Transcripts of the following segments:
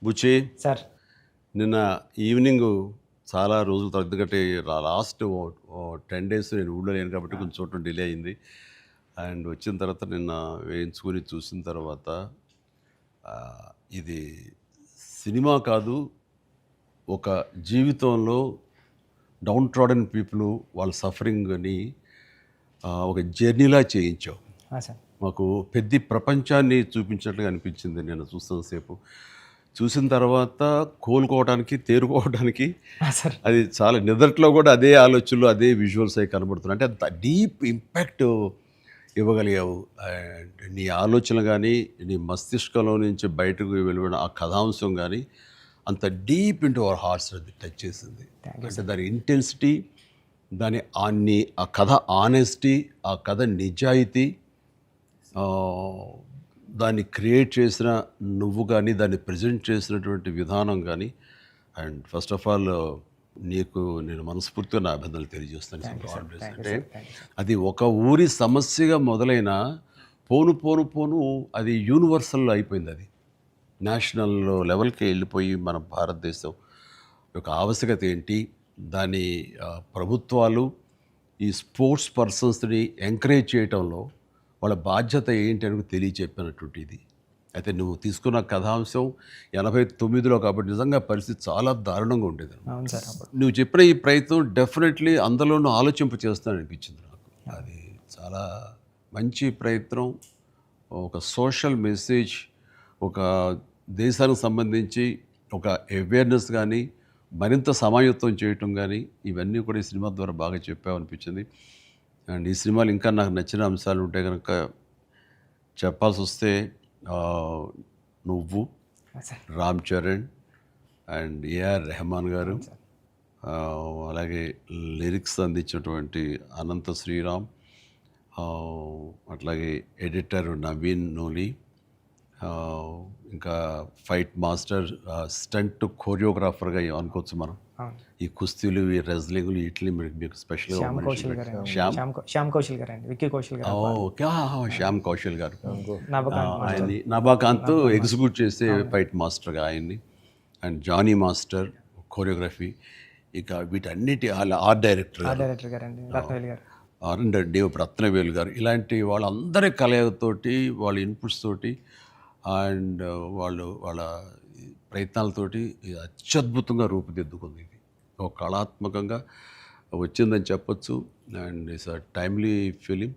బుచ్చి sir. నిన్న evening చాలా రోజులు తగ్గట్టే లాస్ట్ 10 days నేను ఊళ్ళో లేను కాబట్టి కొంచెం చూడటం డిలే అయింది. అండ్ వచ్చిన తర్వాత నిన్న వేయించుకొని చూసిన తర్వాత ఇది సినిమా కాదు, ఒక జీవితంలో డౌన్ ట్రాడన్ పీపుల్ వాళ్ళ సఫరింగ్ని ఒక జర్నీలా చేయించావు. సార్. మాకు పెద్ద ప్రపంచాన్ని చూపించినట్లుగా అనిపించింది నేను చూస్తున్నంతసేపు. చూసిన తర్వాత కోలుకోవడానికి, తేరుకోవడానికి సార్. అది చాలా నిద్రలో కూడా అదే ఆలోచనలు, అదే విజువల్స్ అవి కనబడుతున్నాయి. అంటే అంత డీప్ ఇంపాక్ట్ ఇవ్వగలిగావు. అండ్ నీ ఆలోచనలు కానీ, నీ మస్తిష్కంలో నుంచి బయటకు వెలువడిన ఆ కథాంశం కానీ అంత డీప్ ఇంటూ అవర్ హార్ట్స్ అది టచ్ చేసింది. అంటే దాని ఇంటెన్సిటీ, ఆ కథ ఆనెస్టీ, ఆ కథ నిజాయితీ, దాన్ని క్రియేట్ చేసిన నువ్వు కానీ, దాన్ని ప్రజెంట్ చేసినటువంటి విధానం కానీ, అండ్ ఫస్ట్ ఆఫ్ ఆల్ నీకు నేను మనస్ఫూర్తిగా నా అభినందనలు తెలియజేస్తాను. అంటే అది ఒక ఊరి సమస్యగా మొదలైన పోను పోను పోను అది యూనివర్సల్ అయిపోయింది. అది నేషనల్ లెవెల్కి వెళ్ళిపోయి మన భారతదేశం యొక్క ఆవశ్యకత ఏంటి, దాని ప్రభుత్వాలు ఈ స్పోర్ట్స్ పర్సన్స్ని ఎంకరేజ్ చేయటంలో వాళ్ళ బాధ్యత ఏంటి అని తెలియచెప్పినటువంటి ఇది. అయితే నువ్వు తీసుకున్న కథాంశం 89లో కాబట్టి నిజంగా పరిస్థితి చాలా దారుణంగా ఉండేది. నువ్వు చెప్పిన ఈ ప్రయత్నం డెఫినెట్లీ అందరిలోనూ ఆలోచింప చేస్తాను అనిపించింది నాకు. అది చాలా మంచి ప్రయత్నం. ఒక సోషల్ మెసేజ్, ఒక దేశానికి సంబంధించి ఒక అవేర్నెస్ కానీ, మరింత సమాయత్తం చేయటం కానీ, ఇవన్నీ కూడా ఈ సినిమా ద్వారా బాగా చెప్పావనిపించింది. అండ్ ఈ సినిమాలు ఇంకా నాకు నచ్చిన అంశాలు ఉంటే కనుక చెప్పాల్సి వస్తే నువ్వు, రామ్ చరణ్ అండ్ ఏఆర్ రెహమాన్ గారు, అలాగే లిరిక్స్ అందించినటువంటి అనంత శ్రీరామ్, అట్లాగే ఎడిటర్ నవీన్ నూలి, ఇంకా ఫైట్ మాస్టర్, స్టంట్ కోరియోగ్రాఫర్గా అనుకోవచ్చు మనం. ఈ కుస్తీలు, ఈ రెజ్లింగ్లు వీటిని మీకు స్పెషల్గా శ్యామ్ కౌశల్ గారు నభాకాంత్ ఎగ్జిక్యూట్ చేసే ఫైట్ మాస్టర్గా ఆయన్ని, అండ్ జానీ మాస్టర్ కోరియోగ్రఫీ, ఇక వీటన్నిటి ఆర్ట్ డైరెక్టర్ రత్నవేలు గారు, ఇలాంటి వాళ్ళందరి కలయికతోటి, వాళ్ళ ఇన్పుట్స్ తోటి అండ్ వాళ్ళ ప్రయత్నాలతోటి అత్యద్భుతంగా రూపుదిద్దుకుంది. ఇది ఒక కళాత్మకంగా వచ్చిందని చెప్పొచ్చు. And it's a timely film.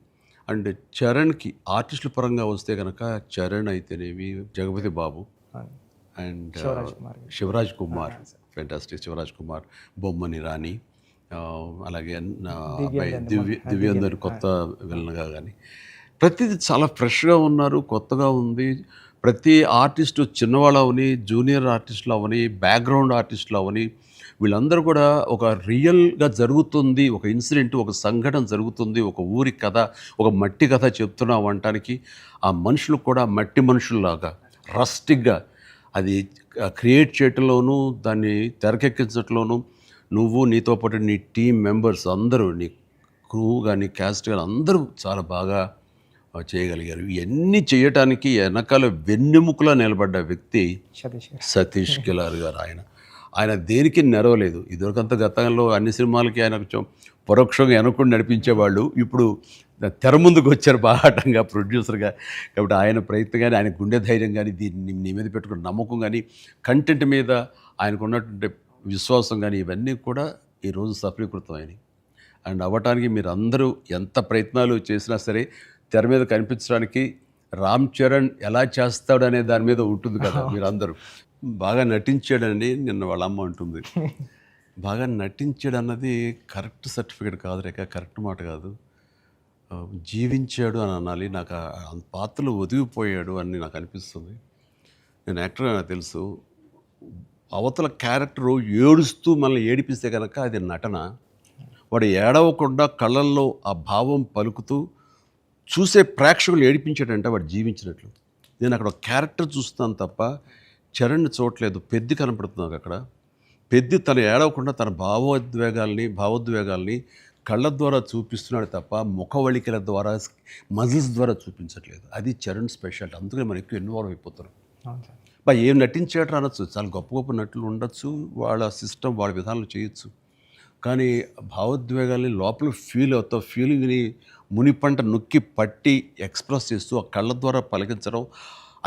And చరణ్కి ఆర్టిస్టుల పరంగా వస్తే కనుక చరణ్ అయితేనేమి, జగపతి బాబు అండ్ శివరాజ్ కుమార్, ఫెంటాస్టిక్ శివరాజ్ కుమార్, బొమ్మని రాణి, అలాగే అబ్బాయి దివ్యేందర్ కొత్త విలన్గా కానీ ప్రతిదీ చాలా ఫ్రెష్గా ఉన్నారు, కొత్తగా ఉంది. ప్రతి ఆర్టిస్టు చిన్నవాళ్ళు అవని, జూనియర్ ఆర్టిస్టులు అవని, బ్యాక్గ్రౌండ్ ఆర్టిస్టులు అవని, వీళ్ళందరూ కూడా ఒక రియల్గా జరుగుతుంది, ఒక ఇన్సిడెంట్, ఒక సంఘటన జరుగుతుంది, ఒక ఊరి కథ, ఒక మట్టి కథ చెప్తున్నాం అనటానికి ఆ మనుషులు కూడా మట్టి మనుషుల్లాగా రస్టిక్గా అది క్రియేట్ చేయటంలోనూ, దాన్ని తెరకెక్కించడంలోనూ నువ్వు, నీతో పాటు నీ టీం మెంబర్స్ అందరూ, నీ క్రూ కానీ, క్యాస్ట్ కానీ అందరూ చాలా బాగా చేయగలిగారు. ఇవన్నీ చేయటానికి వెనకాల వెన్నెముకలా నిలబడ్డ వ్యక్తి సతీష్ కిలార్ గారు. ఆయన దేనికి నెరవలేదు. ఇదివరకంత గతంలో అన్ని సినిమాలకి ఆయన కొంచెం పరోక్షంగా వెనకుండా నడిపించేవాళ్ళు. ఇప్పుడు తెర ముందుకు వచ్చారు బాహాటంగా ప్రొడ్యూసర్గా. కాబట్టి ఆయన ప్రయత్నం కానీ, ఆయన గుండె ధైర్యం కానీ, దీన్ని నీ మీద పెట్టుకున్న నమ్మకం కానీ, కంటెంట్ మీద ఆయనకు ఉన్నటువంటి విశ్వాసం కానీ, ఇవన్నీ కూడా ఈరోజు సఫలీకృతం అయినాయి. అండ్ అవ్వటానికి మీరు అందరూ ఎంత ప్రయత్నాలు చేసినా సరే తెర మీద కనిపించడానికి రామ్ చరణ్ ఎలా చేస్తాడు అనే దాని మీద ఉంటుంది కదా. మీరు అందరూ బాగా నటించాడండి. నిన్న వాళ్ళ అమ్మ అంటుంది, బాగా నటించాడు అన్నది కరెక్ట్ సర్టిఫికేట్ కాదు రేఖ, కరెక్ట్ మాట కాదు. జీవించాడు అని అనాలి. నాకు పాత్రలు ఒదిగిపోయాడు అని నాకు అనిపిస్తుంది. నేను యాక్టర్ నాకు తెలుసు. అవతల క్యారెక్టరు ఏడుస్తూ మనల్ని ఏడిపిస్తే కనుక అది నటన. వాడు ఏడవకుండా కళ్ళల్లో ఆ భావం పలుకుతూ చూసే ప్రేక్షకులు ఏడిపించాడంటే వాడు జీవించినట్లు. నేను అక్కడ ఒక క్యారెక్టర్ చూస్తాను తప్ప చరణ్ని చూడలేదు. పెద్ది కనపడుతున్నాను అక్కడ. పెద్ది తను ఏడవకుండా తన భావోద్వేగాల్ని కళ్ళ ద్వారా చూపిస్తున్నాడు తప్ప ముఖవళికల ద్వారా, మజిల్స్ ద్వారా చూపించట్లేదు. అది చరణ్ స్పెషాలిటీ. అందుకని మనం ఎక్కువ ఇన్వాల్వ్ అయిపోతున్నాం. ఏం నటించాడు అనొచ్చు, చాలా గొప్ప గొప్ప నటులు ఉండొచ్చు, వాళ్ళ సిస్టమ్ వాళ్ళ విధానాలు చేయొచ్చు. కానీ భావోద్వేగాల్ని లోపల ఫీల్ అవుతావు, ఫీలింగ్ని మునిపంట నొక్కి పట్టి ఎక్స్ప్రెస్ చేస్తూ ఆ కళ్ళ ద్వారా పలికించడం,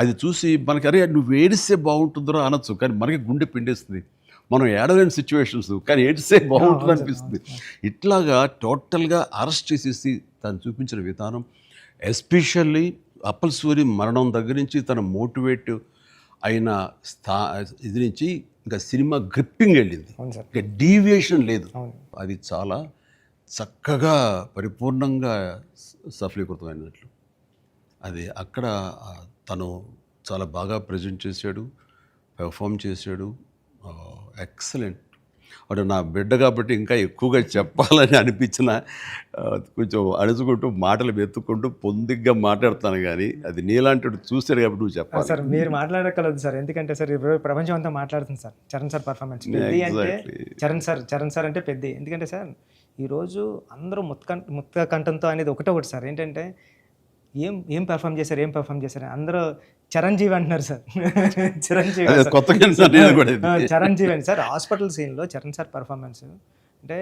అది చూసి మనకి అరే నువ్వు ఏడిస్తే బాగుంటుందిరా అనొచ్చు, కానీ మనకి గుండె పిండేస్తుంది. మనం ఏడలేని సిచ్యువేషన్స్, కానీ ఏడిస్తే బాగుంటుంది అనిపిస్తుంది. ఇట్లాగా టోటల్గా అరెస్ట్ చేసేసి తను చూపించిన విధానం, ఎస్పెషల్లీ అప్పల్ సూరి మరణం దగ్గర నుంచి తన మోటివేట్ అయిన ఇది నుంచి ఇంకా సినిమా గ్రిప్పింగ్ వెళ్ళింది, ఇంకా డీవియేషన్ లేదు. అది చాలా చక్కగా పరిపూర్ణంగా సఫలీకృతమైనట్లు. అది అక్కడ తను చాలా బాగా ప్రజెంట్ చేశాడు, పెర్ఫామ్ చేశాడు. ఎక్సలెంట్. వాడు నా బిడ్డ కాబట్టి ఇంకా ఎక్కువగా చెప్పాలని అనిపించిన కొంచెం అడుచుకుంటూ మాటలు వెతుక్కుంటూ పొందిగ్గా మాట్లాడుతాను, కానీ అది నీలాంటి చూశాడు కాబట్టి నువ్వు చెప్పాలి. సార్ మీరు మాట్లాడగలదు సార్, ఎందుకంటే సార్ ఇప్పుడు ప్రపంచం అంతా మాట్లాడుతుంది సార్ చరణ్ సార్ పర్ఫార్మెన్స్. పెద్ద అంటే చరణ్ సార్ అంటే పెద్ద. ఎందుకంటే సార్ ఈరోజు అందరూ ముక్త కంఠంతో అనేది ఒకటి సార్, ఏంటంటే ఏం పెర్ఫామ్ చేశారు అందరూ చిరంజీవి అంటున్నారు సార్. చిరంజీవి చిరంజీవి అండి సార్. హాస్పిటల్ సీన్లో చరణ్ సార్ పర్ఫార్మెన్స్ అంటే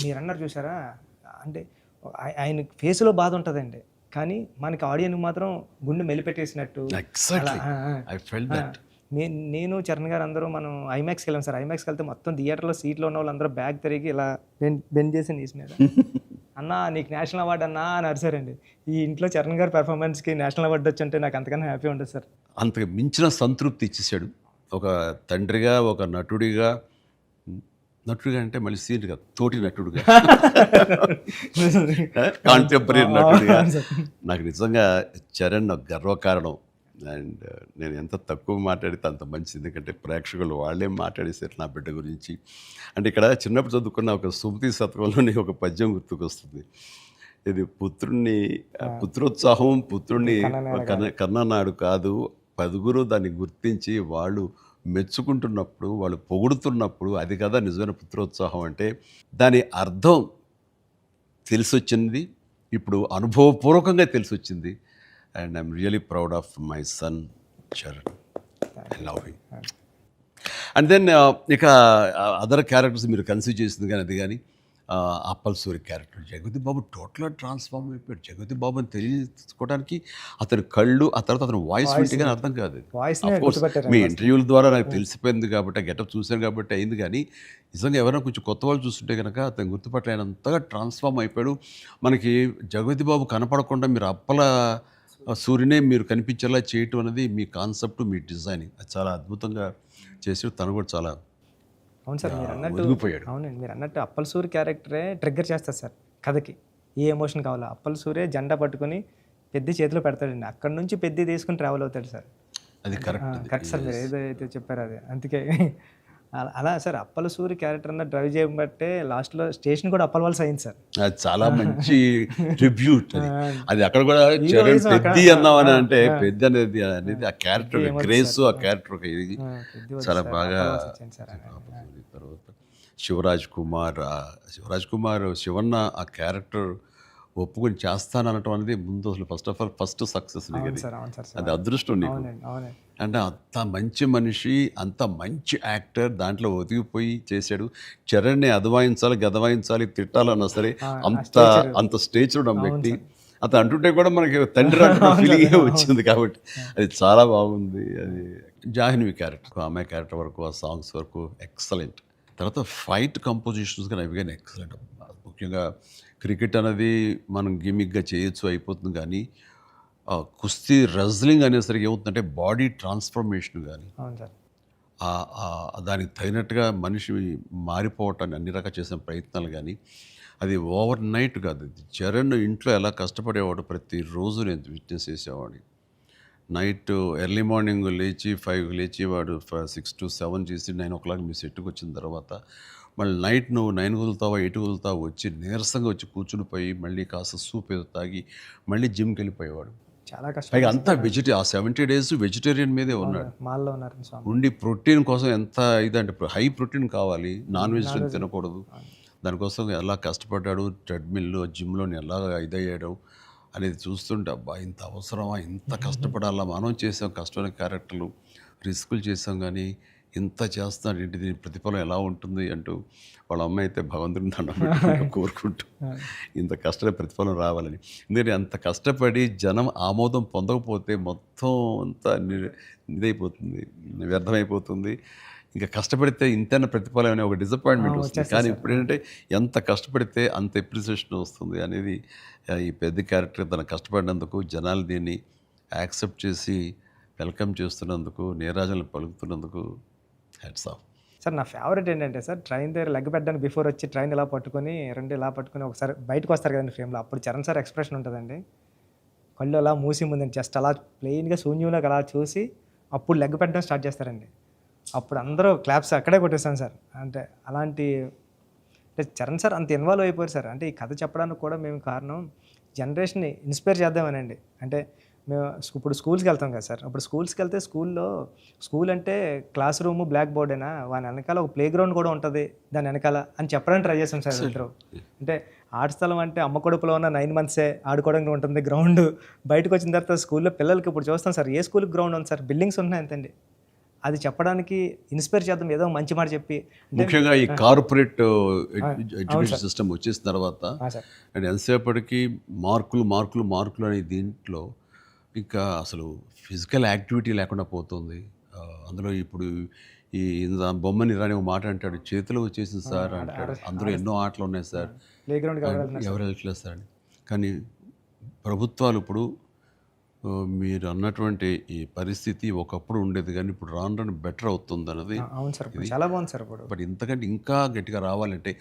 మీరు అన్నారు చూసారా, అంటే ఆయన ఫేస్లో బాధ ఉంటుందండి, కానీ మనకి ఆడియన్కి మాత్రం గుండె మెలిపెట్టేసినట్టు. నేను చరణ్ గారు అందరూ మనం ఐమాక్స్కి వెళ్ళాం సార్. ఐమాక్స్కి వెళ్తే మొత్తం థియేటర్లో సీట్లో ఉన్న వాళ్ళందరూ బ్యాగ్ తిరిగి ఇలా బెండ్ చేసి నీసినారు. అన్నా నీకు నేషనల్ అవార్డు అన్నా అని అరిసారండి. ఈ ఇంట్లో చరణ్ గారి పెర్ఫార్మెన్స్కి నేషనల్ అవార్డు వచ్చంటే నాకు అంతకన్నా హ్యాపీ ఉంటుంది సార్. అంతకు మించిన సంతృప్తి ఇచ్చేసాడు. ఒక తండ్రిగా, ఒక నటుడిగా అంటే మళ్ళీ సీన్ కాదు, తోటి నటుడుగా, కాంటెంపరీ నటుడిగా నాకు నిజంగా చరణ్ గర్వకారణం. అండ్ నేను ఎంత తక్కువ మాట్లాడితే అంత మంచిది, ఎందుకంటే ప్రేక్షకులు వాళ్ళే మాట్లాడేసారు నా బిడ్డ గురించి. అంటే ఇక్కడ చిన్నప్పుడు చదువుకున్న ఒక సుమతి శతకంలోని ఒక పద్యం గుర్తుకొస్తుంది. ఇది పుత్రోత్సాహం పుత్రుణ్ణి కన్ననాడు కాదు, పదుగురు దాన్ని గుర్తించి వాళ్ళు మెచ్చుకుంటున్నప్పుడు, వాళ్ళు పొగుడుతున్నప్పుడు అది కదా నిజమైన పుత్రోత్సాహం. అంటే దాని అర్థం తెలిసొచ్చింది, ఇప్పుడు అనుభవపూర్వకంగా తెలిసొచ్చింది. And I'm really proud of my son, Charan. I love him. And then ఇక అదర్ క్యారెక్టర్స్ మీరు కన్సిడర్ చేసింది కానీ అది కానీ అప్పల్ సూరి క్యారెక్టర్ జగపతి బాబు టోటల్గా ట్రాన్స్ఫార్మ్ అయిపోయాడు. జగపతి బాబు అని తెలియకోవడానికి అతని కళ్ళు, ఆ తర్వాత అతని వాయిస్ వింటే కానీ అర్థం కాదు. మీ ఇంటర్వ్యూల ద్వారా నాకు తెలిసిపోయింది కాబట్టి, గెటప్ చూశాను కాబట్టి అయింది, కానీ నిజంగా ఎవరైనా కొంచెం కొత్త వాళ్ళు చూస్తుంటే కనుక అతను గుర్తుపట్టలేనంతగా ట్రాన్స్ఫార్మ్ అయిపోయాడు. మనకి జగపతి బాబు కనపడకుండా మీరు అప్పల సూర్యునే మీరు కనిపించేలా చేయటం అనేది మీ కాన్సెప్ట్, మీ డిజైనింగ్, అది చాలా అద్భుతంగా చేసాడు. తను కూడా చాలా అవును సార్ మీరు అన్నట్టు. అవునండి మీరు అన్నట్టు అప్పల్ సూరి క్యారెక్టరే ట్రిగ్గర్ చేస్తారు సార్ కథకి. ఏ ఎమోషన్ కావాలో అప్పల్ సూరే జెండా పట్టుకొని పెద్ద చేతిలో పెడతాడండి, అక్కడ నుంచి పెద్ద తీసుకుని ట్రావెల్ అవుతాడు సార్. అది కరెక్ట్ సార్ మీరు ఏదైతే చెప్పారో అది. అందుకే అలా సార్ అప్పల సూరి క్యారెక్టర్ అన్న డ్రైవ్ చేయబట్టే లాస్ట్లో స్టేషన్ కూడా అప్పల వాళ్ళ అయింది సార్. అది చాలా మంచి ట్రిబ్యూట్. అది అక్కడ కూడా పెద్ద అన్నామని అంటే పెద్ద అనేది ఆ క్యారెక్టర్ గ్రేస్, ఆ క్యారెక్టర్ ఇది చాలా బాగా. తర్వాత శివరాజ్ కుమార్ శివన్న ఆ క్యారెక్టర్ ఒప్పుకొని చేస్తాననటం అనేది ముందు అసలు ఫస్ట్ సక్సెస్ అది అదృష్టం నీకు. అంటే అంత మంచి మనిషి, అంత మంచి యాక్టర్, దాంట్లో ఒదిగిపోయి చేశాడు. చరణ్ని అదవాయించాలి, గదవాయించాలి, తిట్టాలన్నా సరే అంత స్టేజ్ ఉన్న వ్యక్తి. అతను అంటుంటే కూడా మనకి తండ్రి అంటున్న ఫీలింగే వచ్చింది కాబట్టి అది చాలా బాగుంది. అది జాహ్నవి క్యారెక్టర్, ఆమె క్యారెక్టర్ వరకు, ఆ సాంగ్స్ వరకు ఎక్సలెంట్. తర్వాత ఫైట్ కంపోజిషన్స్ కానీ అవి కానీ ఎక్సలెంట్. ముఖ్యంగా క్రికెట్ అనేది మనం గిమిక్గా చేయొచ్చు, అయిపోతుంది, కానీ కుస్తీ రెజ్లింగ్ అనేసరికి ఏమవుతుందంటే బాడీ ట్రాన్స్ఫర్మేషన్ కానీ దానికి తగినట్టుగా మనిషి మారిపోవటాన్ని అన్ని రకాల చేసిన ప్రయత్నాలు కానీ అది ఓవర్ నైట్ కాదు. చరణ్ ఇంట్లో ఎలా కష్టపడేవాడు, ప్రతిరోజు నేను విట్నెస్ చేసేవాడిని. నైట్ ఎర్లీ మార్నింగ్ లేచి 5కి లేచి వాడు 6 to 7 చేసి 9 o'clock మీ సెట్కి వచ్చిన తర్వాత మళ్ళీ నైట్ నువ్వు 9 వదులుతావా 8 వదులుతావా వచ్చి నీరసంగా వచ్చి కూర్చుని పోయి మళ్ళీ కాస్త సూప్ ఏదో తాగి మళ్ళీ జిమ్కి వెళ్ళిపోయేవాడు. చాలా కష్టం. పైగా అంతా ఆ 70 days వెజిటేరియన్ మీదే ఉన్నాడు. ఉండి ప్రోటీన్ కోసం ఎంత ఇదంటే హై ప్రోటీన్ కావాలి, నాన్ వెజిటేరియన్ తినకూడదు. దానికోసం ఎలా కష్టపడ్డాడు, ట్రెడ్మిల్లో జిమ్లో ఎలా ఇదయ్యాడు. అనేది చూస్తుంటే అబ్బా ఇంత అవసరమా, ఇంత కష్టపడాలా, మనం చేసాం కష్టమైన క్యారెక్టర్లు, రిస్కులు చేసాం, కానీ ఇంత చేస్తున్నాడు ఏంటి, దీని ప్రతిఫలం ఎలా ఉంటుంది అంటూ వాళ్ళ అమ్మ అయితే భగవంతుని దండం పెట్టుకుంటూ కోరుకుంటూ ఇంత కష్టమైన ప్రతిఫలం రావాలని. ఎందుకంటే అంత కష్టపడి జనం ఆమోదం పొందకపోతే మొత్తం అంతా ఇదైపోతుంది, వ్యర్థమైపోతుంది. ఇంకా కష్టపడితే ఇంతైనా ప్రతిఫలం అనే ఒక డిసప్పాయింట్మెంట్ వస్తుంది. కానీ ఇప్పుడు ఏంటంటే ఎంత కష్టపడితే అంత ఎప్రిసియేషన్ వస్తుంది అనేది ఈ పెద్ద క్యారెక్టర్ తన కష్టపడినందుకు, జనాలు దీన్ని యాక్సెప్ట్ చేసి వెల్కమ్ చేస్తున్నందుకు, నీరాజనలు పలుకుతున్నందుకు హ్యాట్స్ ఆఫ్. సార్ నా ఫేవరెట్ ఏంటంటే సార్, ట్రైన్ దగ్గర లెగ్ పెట్టడానికి బిఫోర్ వచ్చి ట్రైన్ ఇలా పట్టుకొని రెండు ఇలా పట్టుకొని ఒకసారి బయటకు వస్తారు కదండి ఫ్రేమ్లో, అప్పుడు చరణ్ సార్ ఎక్స్ప్రెషన్ ఉంటుందండి, కళ్ళు అలా మూసి ముందండి జస్ట్ అలా ప్లెయిన్గా శూన్యంలోకి అలా చూసి అప్పుడు లెగ్ పెట్టడం స్టార్ట్ చేస్తారండి. అప్పుడు అందరూ క్లాప్స్ అక్కడే కొట్టేస్తాను సార్. అంటే అలాంటి అంటే చరణ్ సార్ అంత ఇన్వాల్వ్ అయిపోయారు సార్. అంటే ఈ కథ చెప్పడానికి కూడా మేము కారణం జనరేషన్ని ఇన్స్పైర్ చేద్దామనండి. అంటే మేము ఇప్పుడు స్కూల్స్కి వెళ్తాం కదా సార్, అప్పుడు స్కూల్స్కి వెళ్తే స్కూల్ అంటే క్లాస్ రూమ్ బ్లాక్ బోర్డేనా, వాని వెనకాల ఒక ప్లే గ్రౌండ్ కూడా ఉంటుంది దాని వెనకాల అని చెప్పడానికి ట్రై చేస్తాం సార్ ఇద్దరు. అంటే ఆట స్థలం అంటే అమ్మ కడుపులో ఉన్న 9 months ఆడుకోవడానికి ఉంటుంది గ్రౌండ్. బయటకు వచ్చిన తర్వాత స్కూల్లో పిల్లలకి ఇప్పుడు చూస్తాం సార్, ఏ స్కూల్కి గ్రౌండ్ ఉంది సార్, బిల్డింగ్స్ ఉన్నాయి అంతండి. అది చెప్పడానికి ఇన్స్పైర్ చేద్దాం, ఏదో మంచి మాట చెప్పి. ముఖ్యంగా ఈ కార్పొరేట్ ఎడ్యుకేషన్ సిస్టమ్ వచ్చేసిన తర్వాత అండ్ ఎంతసేపటికి మార్కులు మార్కులు మార్కులు అనే దీంట్లో ఇంకా అసలు ఫిజికల్ యాక్టివిటీ లేకుండా పోతుంది. అందులో ఇప్పుడు ఈ బొమ్మని రాని ఒక మాట అంటాడు, చేతిలో వచ్చేసింది సార్ అంటాడు, అందులో ఎన్నో ఆటలు ఉన్నాయి సార్, ప్లే గ్రౌండ్ ఎవరు వెళ్ళట్లేదు సార్ అని. కానీ ప్రభుత్వాలు ఇప్పుడు మీరు అన్నటువంటి ఈ పరిస్థితి ఒకప్పుడు ఉండేది, కానీ ఇప్పుడు రాను రాను బెటర్ అవుతుంది అన్నది. అవును సార్, చాలా బాగుంది సార్. ఇప్పుడు బట్ ఇంతకంటే ఇంకా గట్టిగా రావాలంటే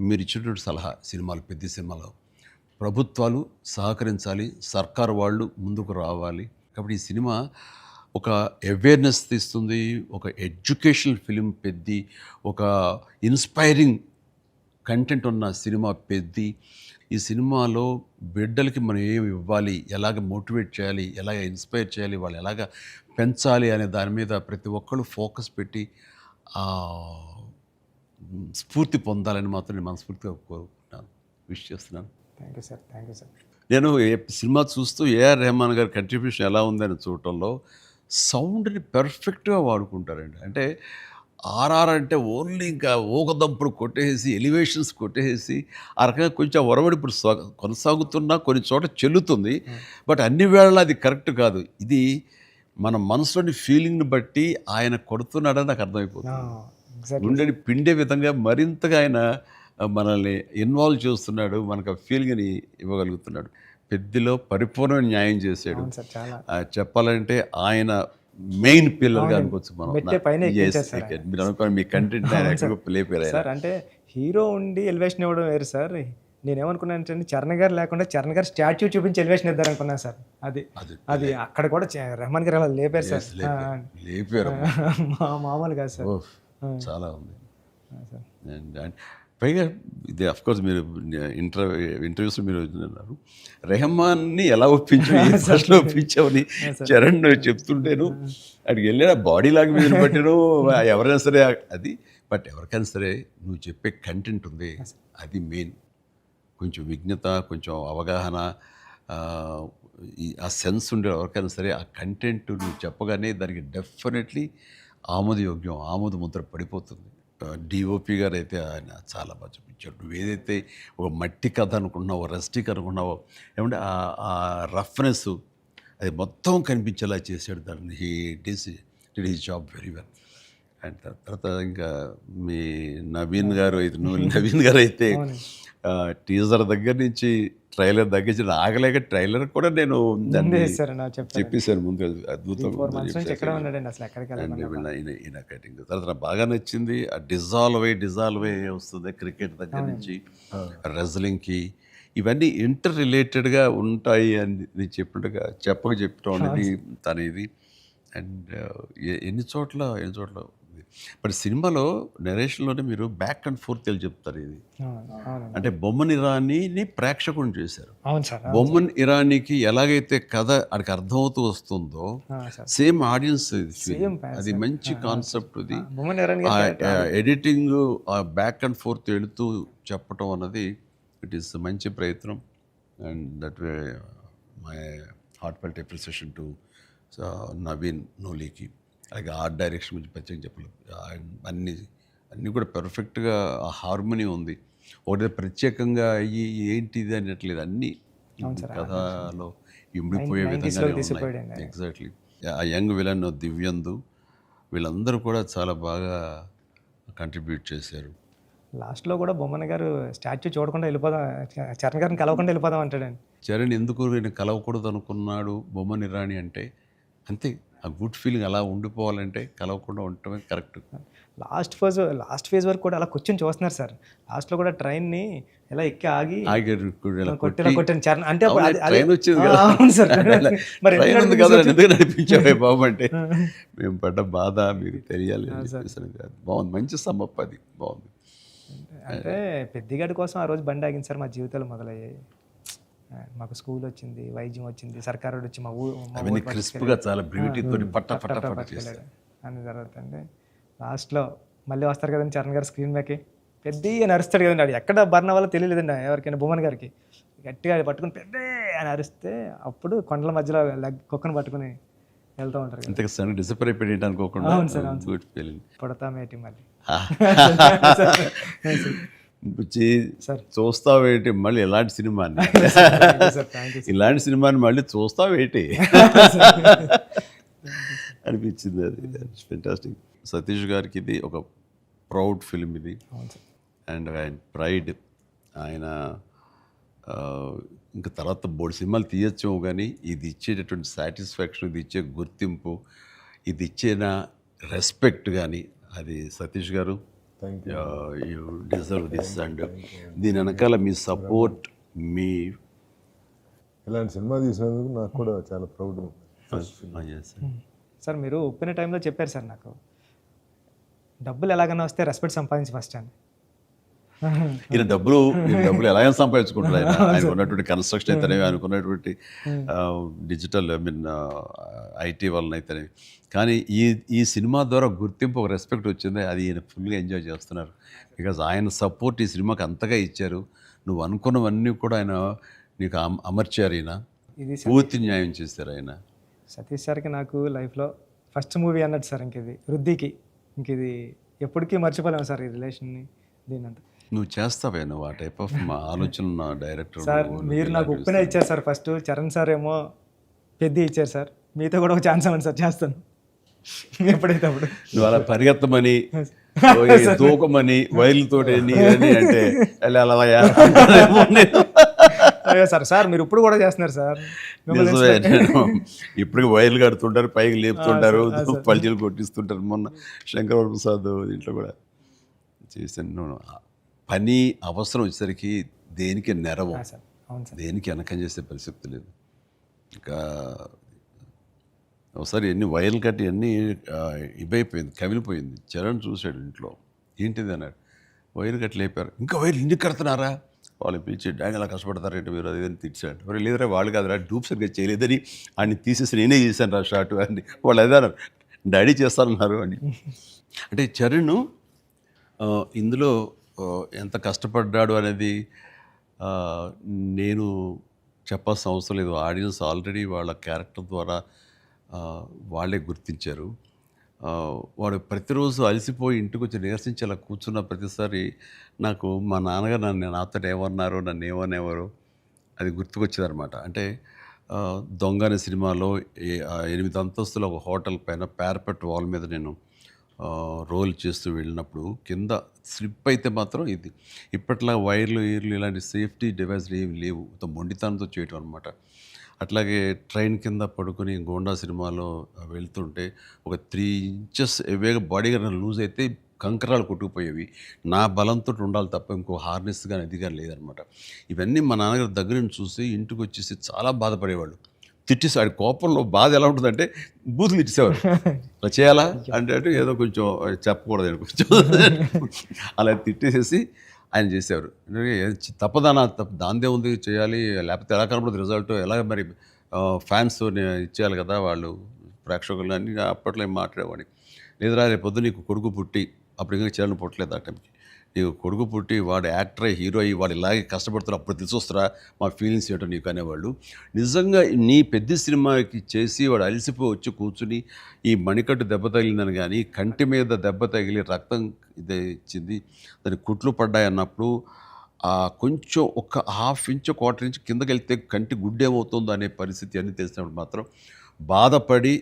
మీరు ఇచ్చినటువంటి సలహా, సినిమాలు పెద్ద సినిమాలు ప్రభుత్వాలు సహకరించాలి, సర్కారు వాళ్ళు ముందుకు రావాలి. కాబట్టి ఈ సినిమా ఒక అవేర్నెస్ తీస్తుంది, ఒక ఎడ్యుకేషనల్ ఫిలిం పెద్ది, ఒక ఇన్స్పైరింగ్ కంటెంట్ ఉన్న సినిమా పెద్ది. ఈ సినిమాలో బిడ్డలకి మనం ఏమి ఇవ్వాలి, ఎలాగ మోటివేట్ చేయాలి, ఎలాగ ఇన్స్పైర్ చేయాలి, వాళ్ళు ఎలాగ పెంచాలి అనే దాని మీద ప్రతి ఒక్కళ్ళు ఫోకస్ పెట్టి స్ఫూర్తి పొందాలని మాత్రం నేను మనస్ఫూర్తిగా కోరుకుంటున్నాను, విష్ చేస్తున్నాను. Thank you sir, thank you sir. నేను సినిమా చూస్తూ ఏఆర్ రెహమాన్ గారి కంట్రిబ్యూషన్ ఎలా ఉందని చూడటంలో సౌండ్ని పెర్ఫెక్ట్గా వాడుకుంటారండి. అంటే ఆర్ఆర్ అంటే ఓన్లీ ఇంకా ఊకదంపుడు కొట్టేసి ఎలివేషన్స్ కొట్టేసి ఆ రకంగా కొంచెం ఒరవడి ఇప్పుడు కొనసాగుతున్నా కొన్ని చోట చెల్లుతుంది. బట్ అన్ని వేళలా అది కరెక్ట్ కాదు. ఇది మన మనసులోని ఫీలింగ్ని బట్టి ఆయన కొడుతున్నాడని నాకు అర్థమైపోతుంది. గుండెని పిండే విధంగా మరింతగా ఆయన మనల్ని ఇన్వాల్వ్ చేస్తున్నాడు, మనకు ఆ ఫీలింగ్ని ఇవ్వగలుగుతున్నాడు. పెద్దలో పరిపూర్ణమైన న్యాయం చేశాడు. చెప్పాలంటే ఆయన మెయిన్ పిల్లర్గా అనుకోవచ్చు మనం. మీరు అనుకోండి మీ కంటెంట్ సార్. అంటే హీరో ఉండి ఎలివేషన్ ఇవ్వడం వేరు సార్. నేనేమనుకున్నాను, చరణ్ గారు లేకుండా చరణ్ గారు స్టాచ్యూ చూపించి ఎలివేషన్ ఇద్దారు అనుకున్నాను సార్. అది అక్కడ కూడా రెహమాన్ గారు అలా లేపారు సార్, లేపారు మామూలు కాదు సార్, చాలా ఉంది. పైగా ఇది అఫ్కోర్స్ మీరు ఇంటర్వ్యూస్లో మీరు అన్నారు రెహమాన్ని ఎలా ఒప్పించావని చరణ్ చెప్తుంటేను అక్కడికి వెళ్ళిన బాడీ లాంగ్వేజ్ బట్టిను ఎవరైనా సరే అది. బట్ ఎవరికైనా సరే నువ్వు చెప్పే కంటెంట్ ఉంది, అది మెయిన్. కొంచెం విజ్ఞత, కొంచెం అవగాహన, ఆ సెన్స్ ఉండే ఎవరికైనా సరే ఆ కంటెంట్ నువ్వు చెప్పగానే దానికి డెఫినెట్లీ ఆమోదయోగ్యం, ఆమోద ముద్ర పడిపోతుంది. డిఓపి గారు అయితే ఆయన చాలా బాగా చూపించాడు. నువ్వు ఏదైతే ఒక మట్టి కథ అనుకుంటున్నావో, రస్టిక్ అనుకున్నావో, ఏమంటే ఆ రఫ్నెస్ అది మొత్తం కనిపించేలా చేశాడు. దాన్ని did his job very well. And తర్వాత ఇంకా మీ నవీన్ గారు అయితే టీజర్ దగ్గర నుంచి ట్రైలర్ దగ్గర నుంచి ఆగలేక ట్రైలర్ కూడా నేను చెప్పేశాను ముందు, అద్భుతంగా ఈయన కటింగ్. తర్వాత నాకు బాగా నచ్చింది ఆ డిజాల్వ్ అయ్యి వస్తుంది క్రికెట్ దగ్గర నుంచి రెజ్లింగ్కి. ఇవన్నీ ఇంటర్ రిలేటెడ్గా ఉంటాయి అని చెప్పినట్టుగా చెప్పడం అనేది తన ఇది. అండ్ ఎన్ని చోట్ల బట్ సినిమాలో నెరేషన్లోనే మీరు బ్యాక్ అండ్ ఫోర్త్ వెళ్ళి చెప్తారు. ఇది అంటే బొమ్మన్ ఇరానీని ప్రేక్షకుని చేశారు. బొమ్మన్ ఇరానీకి ఎలాగైతే కథ అక్కడికి అర్థమవుతూ వస్తుందో సేమ్ ఆడియన్స్ అది మంచి కాన్సెప్ట్. ఇది ఎడిటింగ్ బ్యాక్ అండ్ ఫోర్త్ వెళుతూ చెప్పటం అన్నది ఇట్ ఈస్ మంచి ప్రయత్నం. And that way my heartfelt appreciation to Naveen నోలీకి. అలాగే ఆర్ట్ డైరెక్షన్ గురించి ప్రత్యేకంగా చెప్పలేదు. అన్నీ కూడా పెర్ఫెక్ట్గా ఆ హార్మోనీ ఉంది. ఒకటి ప్రత్యేకంగా అయ్యి ఏంటిది అనట్లేదు, అన్నీ కథలో ఇమిడిపోయే విధంగానే ఉన్నాయి. ఎగ్జాక్ట్లీ. ఆ యంగ్ విలన్ దివ్యందు వీళ్ళందరూ కూడా చాలా బాగా కంట్రిబ్యూట్ చేశారు. లాస్ట్లో కూడా బొమ్మన గారు స్టాచ్యూ చూడకుండా వెళ్ళిపోదాం, చరణ్ గారిని కలవకుండా వెళ్ళిపోదాం అంటాడండి. చరణ్ ఎందుకు నేను కలవకూడదు అనుకున్నాడు బొమ్మని రాణి అంటే అంతే. ఆ గుడ్ ఫీలింగ్ అలా ఉండిపోవాలంటే కలవకుండా ఉండటమే కరెక్ట్. లాస్ట్ ఫేజ్ వరకు కూడా అలా కూర్చొని చూస్తున్నారు సార్. లాస్ట్లో కూడా ట్రైన్ని ఎలా ఎక్కి ఆగి కొట్టాను చరణ్ అంటే ట్రైన్ వచ్చింది కదా, అవును సార్. మరి ట్రైన్ ఉంది కదా ఎందుకు నడిపించావే బాబు అంటే మేము పడ్డ బాధ మీకు తెలియాలి అని చెప్పేసి కాదు. బాగుంది, మంచి సమ్మప్, అది బాగుంది. అంటే పెద్దిగాడి కోసం ఆ రోజు బండి ఆగింది సార్. మా జీవితాలు మొదలయ్యాయి. మాకు స్కూల్ వచ్చింది, వైద్యం వచ్చింది, సర్కారు వచ్చి మా ఊరు క్రిస్ప్గా చాలా బ్యూటీతో పట్ట అని జరుగుతుంది. లాస్ట్లో మళ్ళీ వస్తారు కదండి చరణ్ గారు స్క్రీన్ బ్యాక్కి, పెద్ద నరుస్తాడు కదండి. అది ఎక్కడ బర్ణ వల్ల తెలియలేదండి ఎవరికైనా. బొమ్మన్ గారికి గట్టిగా పట్టుకుని పెద్ద అని అరిస్తే అప్పుడు కొండల మధ్యలో కుక్కను పట్టుకుని వెళ్తూ ఉంటారు కదా. డిసప్పర్ అయిపోయింది అనుకోకుండా. అవును సార్, అవును సార్. పుడతామేటి మళ్ళీ చూస్తావేటి మళ్ళీ ఇలాంటి సినిమాని ఇలాంటి సినిమాని మళ్ళీ చూస్తావేటి అనిపించింది. అది ఫెంటాస్టిక్. సతీష్ గారికి ఇది ఒక ప్రౌడ్ ఫిల్మ్ ఇది. అండ్ ఆయన ప్రైడ్. ఆయన ఇంకా తర్వాత బోర్డు సినిమాలు తీయచ్చేమో కానీ ఇది ఇచ్చేటటువంటి సాటిస్ఫాక్షన్, ఇది ఇచ్చే గుర్తింపు, ఇది ఇచ్చిన రెస్పెక్ట్ కానీ అది సతీష్ గారు యూ డిజర్వ్ దిస్. అండ్ దీని వెనకాల మీ సపోర్ట్, మీ ఇలాంటి సినిమా తీసినందుకు నాకు కూడా చాలా ప్రౌడ్. సార్ మీరు ఒప్పిన టైంలో చెప్పారు సార్ నాకు, డబ్బులు ఎలాగైనా వస్తే రెస్పెక్ట్ సంపాదించి ఫస్ట్ అని. ఈయన డబ్బులు ఎలాగైనా సంపాదించుకుంటారు. ఆయన ఉన్నటువంటి కన్స్ట్రక్షన్ అయితేనేవి, అనుకున్నటువంటి డిజిటల్ ఐటీ వలన అయితేనేవి. కానీ ఈ సినిమా ద్వారా గుర్తింపు, ఒక రెస్పెక్ట్ వచ్చింది. అది ఈయన ఫుల్గా ఎంజాయ్ చేస్తున్నారు. బికాజ్ ఆయన సపోర్ట్ ఈ సినిమాకి అంతగా ఇచ్చారు. నువ్వు అనుకున్నవన్నీ కూడా ఆయన నీకు అమర్చారు. ఈయన పూర్తి న్యాయం చేశారు ఆయన. సతీష్ సార్కి నాకు లైఫ్లో ఫస్ట్ మూవీ అన్నట్టు సార్. ఇది వృద్ధికి ఇది ఎప్పటికీ మర్చిపోలేము సార్, ఈ రిలేషన్ని దీనంతా. నువ్వు చేస్తావే, నువ్వు ఆ టైప్ ఆఫ్ మా డైరెక్టర్ సార్. మీరు నాకు ఉప్పిన ఇచ్చారు సార్ ఫస్ట్, చరణ్ సార్ ఏమో పెద్ద ఇచ్చారు సార్. మీతో కూడా ఒక ఛాన్స్ అవ్వండి సార్, చేస్తాను ఎప్పుడైతే అప్పుడు. నువ్వు అలా పరిగెత్తమని దూకమని వైర్లతోటి అంటే సార్. సార్ మీరు ఇప్పుడు కూడా చేస్తున్నారు సార్. ఇప్పటికి వైర్లు కడుతుంటారు, పైకి లేపుతుంటారు, పల్చీలు కొట్టిస్తుంటారు. మొన్న శంకర ప్రసాద్ దీంట్లో కూడా చేశాను. పని అవసరం వచ్చేసరికి దేనికి నెరవం, దేనికి వెనకం చేసే పరిస్థితి లేదు. ఇంకా ఒకసారి ఎన్ని వైర్లు కట్టి అన్నీ ఇవైపోయింది, కమిలిపోయింది. చరణ్ చూశాడు ఇంట్లో, ఏంటిది అన్నాడు. వైర్లు కట్టి లేపారు. ఇంకా వైర్లు ఇంటికి కడుతున్నారా? వాళ్ళు పిలిచి డాంగ్ అలా కష్టపడతారంటే మీరు అది అని తిట్టాడు. మరి లేదురా వాళ్ళు కాదురా, డూప్ సరిగ్గా చేయలేదని ఆయన తీసేసి నేనే చేశాను రా షార్ట్ అని. వాళ్ళు అదే అన్నారు, డాడీ చేస్తారన్నారు అని. అంటే చరణ్ ఇందులో ఎంత కష్టపడ్డాడు అనేది నేను చెప్పాల్సిన అవసరం లేదు. ఆడియన్స్ ఆల్రెడీ వాళ్ళ క్యారెక్టర్ ద్వారా వాళ్ళే గుర్తించారు. వాడు ప్రతిరోజు అలసిపోయి ఇంటికి వచ్చి నీరసించి అలా కూర్చున్న ప్రతిసారి నాకు మా నాన్నగారు నాతో ఏమన్నారు, నన్ను ఏమనేవారు అది గుర్తుకొచ్చేదనమాట. అంటే దొంగ అనే సినిమాలో 8 అంతస్తుల ఒక హోటల్ పైన పారపెట్ వాల్ మీద నేను రోల్ చేస్తూ వెళ్ళినప్పుడు కింద స్లిప్ అయితే మాత్రం ఇది ఇప్పట్లా వైర్లు ఇలాంటి సేఫ్టీ డివైస్లు ఏమి లేవు, మొండితనంతో చేయటం అనమాట. అట్లాగే ట్రైన్ కింద పడుకొని గోండా సినిమాలో వెళ్తుంటే ఒక 3 ఇంచెస్ ఎవేగా బాడీ కానీ లూజ్ అయితే కంకరాలు కొట్టుకుపోయేవి. నా బలంతో ఉండాలి తప్ప ఇంకో హార్నెస్ కానీ అది కానీ లేదనమాట. ఇవన్నీ మా నాన్నగారి దగ్గర నుంచి చూసి ఇంటికి వచ్చేసి చాలా బాధపడేవాళ్ళు. తిట్టేసాడు. కోపంలో బాధ ఎలా ఉంటుందంటే బూతులు ఇచ్చేసేవారు. అలా చేయాలా అంటే ఏదో కొంచెం చెప్పకూడదు కొంచెం అలా తిట్టేసేసి ఆయన చేసేవారు. తప్పదనా దాందే ఉంది చేయాలి, లేకపోతే ఎలా కనపడదు రిజల్ట్, ఎలా మరి ఫ్యాన్స్ ఇచ్చేయాలి కదా వాళ్ళు ప్రేక్షకులు అని అప్పట్లో ఏం మాట్లాడేవాడిని. లేదురా రేపు పొద్దు నీకు కొడుకు పుట్టి, అప్పుడు ఇంకా చరణ్ పుట్టలేదు ఆ టైంకి, నీకు కొడుకు పుట్టి వాడు యాక్టర్ అయ్యి హీరో అయ్యి వాడు ఇలాగే కష్టపడుతున్నారు అప్పుడు తెలిసి వస్తారా మా ఫీలింగ్స్ ఏంటో నీకు అనేవాళ్ళు. నిజంగా నీ పెద్ద సినిమాకి చేసి వాడు అలసిపోయి వచ్చి కూర్చుని ఈ మణికట్టు దెబ్బ తగిలిందని కానీ కంటి మీద దెబ్బ తగిలి రక్తం ఇదే ఇచ్చింది దాని కుట్లు పడ్డాయి అన్నప్పుడు కొంచెం ఒక హాఫ్ ఇంచ్ క్వార్టర్ ఇంచ్ కిందకి వెళ్తే కంటి గుడ్డేమవుతుందో అనే పరిస్థితి అన్నీ తెలిసినప్పుడు మాత్రం బాధపడి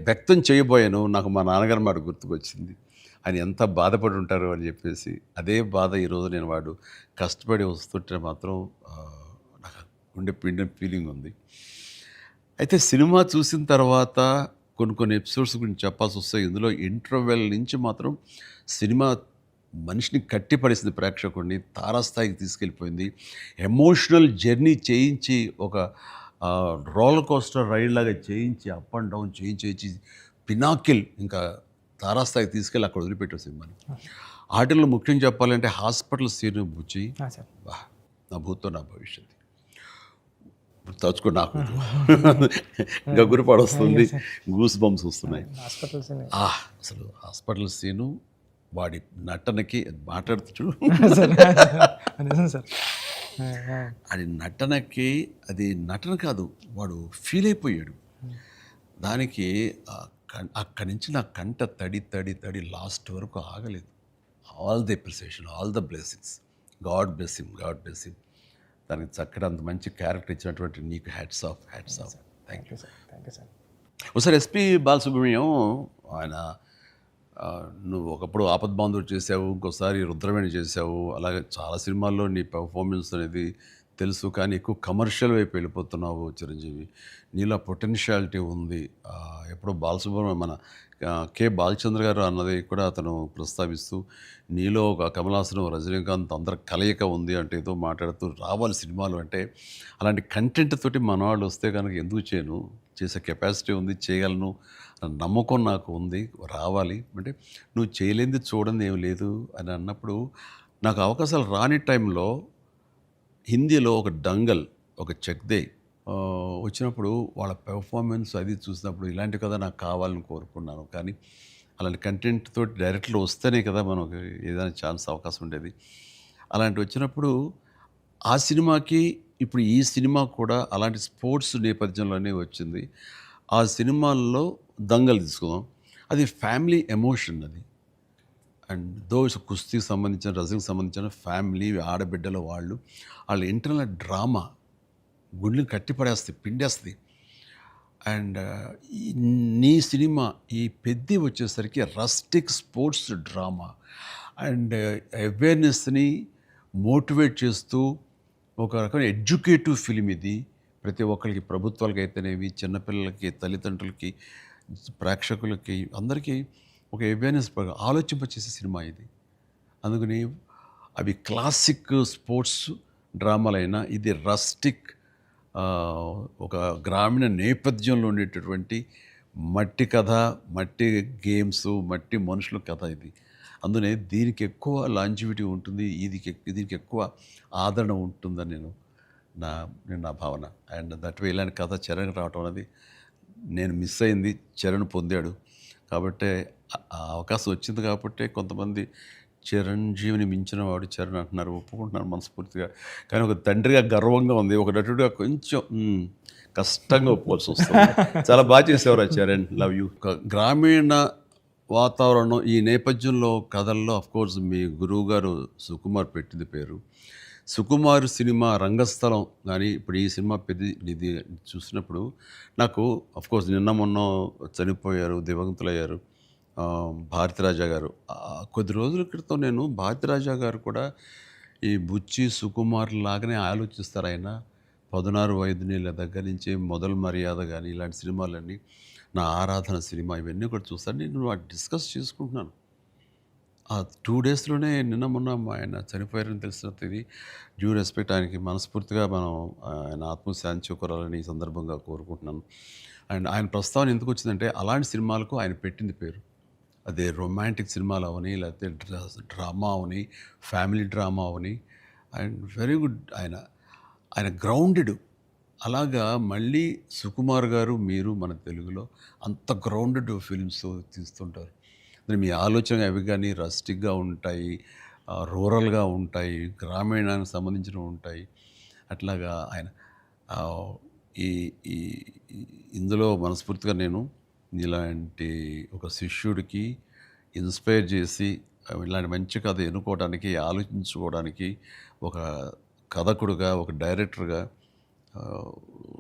వ్యక్తం చేయబోయాను. నాకు మా నాన్నగారు మాట గుర్తుకొచ్చింది. ఆయన ఎంత బాధపడి ఉంటారు అని చెప్పేసి అదే బాధ ఈరోజు నేను వాడు కష్టపడి వస్తుంటే మాత్రం నాకు ఉండే పిండిన ఫీలింగ్ ఉంది. అయితే సినిమా చూసిన తర్వాత కొన్ని ఎపిసోడ్స్ గురించి చెప్పాల్సి వస్తాయి. ఇందులో ఇంటర్వెల్ నుంచి మాత్రం సినిమా మనిషిని కట్టిపడేసింది, ప్రేక్షకుడిని తారాస్థాయికి తీసుకెళ్ళిపోయింది. ఎమోషనల్ జర్నీ చేయించి ఒక రోలర్ కోస్టర్ రైడ్ లాగా చేయించి అప్ అండ్ డౌన్ చేయించి పినాకిల్ ఇంకా తారాస్థాయికి తీసుకెళ్ళి అక్కడ వదిలిపెట్టావు సినిమాని. ఆటల్లో ముఖ్యం చెప్పాలంటే హాస్పిటల్ సీన్ బుచ్చి సార్ నా భూతో నా భవిష్యత్తు తలుచుకో నాకు ఇంకా గురిపాడు వస్తుంది, గూస్ బంప్స్ వస్తున్నాయి. హాస్పిటల్స్ అసలు హాస్పిటల్ సీను వాడి నటనకి మాట్లాడుతూ చూడు సార్ అది నటనకి అది నటన కాదు, వాడు ఫీల్ అయిపోయాడు దానికి. అక్కడి నుంచి నా కంట తడి తడి తడి లాస్ట్ వరకు ఆగలేదు. All the appreciation, all the blessings, God bless him, God bless him. దానికి చక్కటి అంత మంచి క్యారెక్టర్ ఇచ్చినటువంటి నీకు hats off, hats off. Thank you. Thank you sir. ఒకసారి ఎస్పి బాలసుబ్రహ్మణ్యం ఆయన నువ్వు ఒకప్పుడు ఆపద్బాంధవుడు చేసావు, ఇంకోసారి రుద్రవేణి చేసావు, అలాగే చాలా సినిమాల్లో నీ పెర్ఫార్మెన్స్ అనేది తెలుసు. కానీ ఎక్కువ కమర్షియల్ వైపు వెళ్ళిపోతున్నావు చిరంజీవి. నీలో పొటెన్షియాలిటీ ఉంది. ఎప్పుడో బాలసుబ్రహ్మణ్యం మన కె బాలచంద్ర గారు అన్నది కూడా అతను ప్రస్తావిస్తూ నీలో ఒక కమలాసనం రజనీకాంత్ అందరి కలయిక ఉంది అంటే ఏదో మాట్లాడుతూ రావాలి సినిమాలు అంటే. అలాంటి కంటెంట్ తోటి మనవాళ్ళు వస్తే కనుక ఎందుకు చేయను, చేసే కెపాసిటీ ఉంది, చేయగలను నమ్మకం నాకు ఉంది, రావాలి అంటే. నువ్వు చేయలేనిది చూడండి ఏమి లేదు అని అన్నప్పుడు నాకు అవకాశాలు రాని టైంలో హిందీలో ఒక డంగల్, ఒక చెక్దే వచ్చినప్పుడు వాళ్ళ పెర్ఫార్మెన్స్ అది చూసినప్పుడు ఇలాంటి కదా నాకు కావాలని కోరుకున్నాను. కానీ అలాంటి కంటెంట్ తోటి డైరెక్ట్లో వస్తేనే కదా మనకు ఏదైనా ఛాన్స్ అవకాశం ఉండేది. అలాంటి వచ్చినప్పుడు ఆ సినిమాకి ఇప్పుడు ఈ సినిమా కూడా అలాంటి స్పోర్ట్స్ నేపథ్యంలోనే వచ్చింది. ఆ సినిమాల్లో దంగల్ తీసుకుందాం, అది ఫ్యామిలీ ఎమోషన్ అది. అండ్ దోస్ కుస్తీకి సంబంధించిన, రజనీకి సంబంధించిన ఫ్యామిలీ ఆడబిడ్డల వాళ్ళ ఇంటర్నల్ డ్రామా గుండెని కట్టిపడేస్తుంది, పిండేస్తుంది. అండ్ నీ సినిమా ఈ పెద్ద వచ్చేసరికి రస్టిక్ స్పోర్ట్స్ డ్రామా అండ్ అవేర్నెస్ని మోటివేట్ చేస్తూ ఒక రకమైన ఎడ్యుకేటివ్ ఫిలిం ఇది. ప్రతి ఒక్కరికి, ప్రభుత్వాలకి అయితేనేవి, చిన్నపిల్లలకి, తల్లిదండ్రులకి, ప్రేక్షకులకి అందరికీ ఒక అవేర్నెస్ ఆలోచింపచేసే సినిమా ఇది. అందుకని అవి క్లాసిక్ స్పోర్ట్స్ డ్రామాలైనా ఇది రస్టిక్ ఒక గ్రామీణ నేపథ్యంలో ఉండేటటువంటి మట్టి కథ, మట్టి గేమ్స్, మట్టి మనుషుల కథ ఇది. అందునే దీనికి ఎక్కువ లాంజివిటీ ఉంటుంది, దీనికి ఎక్కువ ఆదరణ ఉంటుందని నా భావన. అండ్ దట్ వే ఇలాంటి కథ చరణ్ రావటం అనేది నేను మిస్ అయింది, చరణ్ పొందాడు. కాబట్టి ఆ అవకాశం వచ్చింది కాబట్టి కొంతమంది చిరంజీవిని మించిన వాడు చరణ్ అంటున్నారు, ఒప్పుకుంటున్నారు మనస్ఫూర్తిగా. కానీ ఒక తండ్రిగా గర్వంగా ఉంది, ఒక నటుడిగా కొంచెం కష్టంగా ఒప్పుకోవాల్సి వస్తుంది. చాలా బాగా చేసేవారు చరణ్, లవ్ యూ. గ్రామీణ వాతావరణం ఈ నేపథ్యంలో కథల్లో అఫ్కోర్స్ మీ గురువు గారు సుకుమార్ పెట్టింది పేరు. సుకుమార్ సినిమా రంగస్థలం కానీ ఇప్పుడు ఈ సినిమా ఇది చూసినప్పుడు నాకు అఫ్కోర్స్ నిన్న మొన్న చనిపోయారు, దివంగతులయ్యారు భారతిరాజా గారు. కొద్ది రోజుల క్రితం నేను భారతిరాజా గారు కూడా ఈ బుచ్చి సుకుమార్ లాగానే ఆలోచిస్తారు. ఆయన 16 వైద్యుల దగ్గర నుంచి మొదలు మర్యాద కానీ ఇలాంటి సినిమాలన్నీ, నా ఆరాధన సినిమా ఇవన్నీ కూడా చూస్తాను. నేను డిస్కస్ చేసుకుంటున్నాను. ఆ 2 డేస్లోనే నిన్న మొన్న ఆయన చనిపోయారని తెలిసిన ఇది డ్యూ రెస్పెక్ట్ ఆయనకి మనస్ఫూర్తిగా మనం ఆయన ఆత్మశాంతి చేకూరాలని ఈ సందర్భంగా కోరుకుంటున్నాను. అండ్ ఆయన ప్రస్తావన ఎందుకు వచ్చిందంటే అలాంటి సినిమాలకు ఆయన పెట్టింది పేరు. అదే రొమాంటిక్ సినిమాలు అవని, లేకపోతే drama Avani, family drama Avani. And very good. ఆయన గ్రౌండెడ్. అలాగా మళ్ళీ సుకుమార్ గారు, మీరు మన తెలుగులో అంత గ్రౌండెడ్ ఫిల్మ్స్ తీస్తుంటారు. మీ ఆలోచన అవి కానీ రస్టిక్గా ఉంటాయి, రూరల్గా ఉంటాయి, గ్రామీణానికి సంబంధించినవి ఉంటాయి. అట్లాగా ఆయన ఆ, ఈ ఈ ఇందులో మనస్ఫూర్తిగా నేను ఇలాంటి ఒక శిష్యుడికి ఇన్స్పైర్ చేసి ఇలాంటి మంచి కథ ఎన్నుకోవడానికి, ఆలోచించుకోవడానికి ఒక కథకుడుగా, ఒక డైరెక్టర్గా ఆ,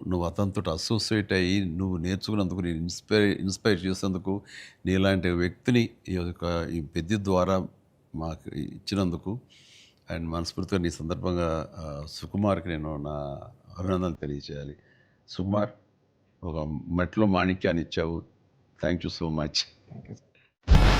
నువ్వు అతనితో అసోసియేట్ అయ్యి నువ్వు నేర్చుకున్నందుకు, నేను ఇన్స్పైర్ చేసేందుకు, నీలాంటి వ్యక్తిని ఈ పెద్ద ద్వారా మాకు ఇచ్చినందుకు అండ్ మనస్ఫూర్తిగా నీ సందర్భంగా సుకుమార్కి నేను నా అభినందనలు తెలియజేయాలి. సుకుమార్, ఒక మెట్లో మాణిక్యాన్ని ఇచ్చావు. Thank you so much. Thank you sir.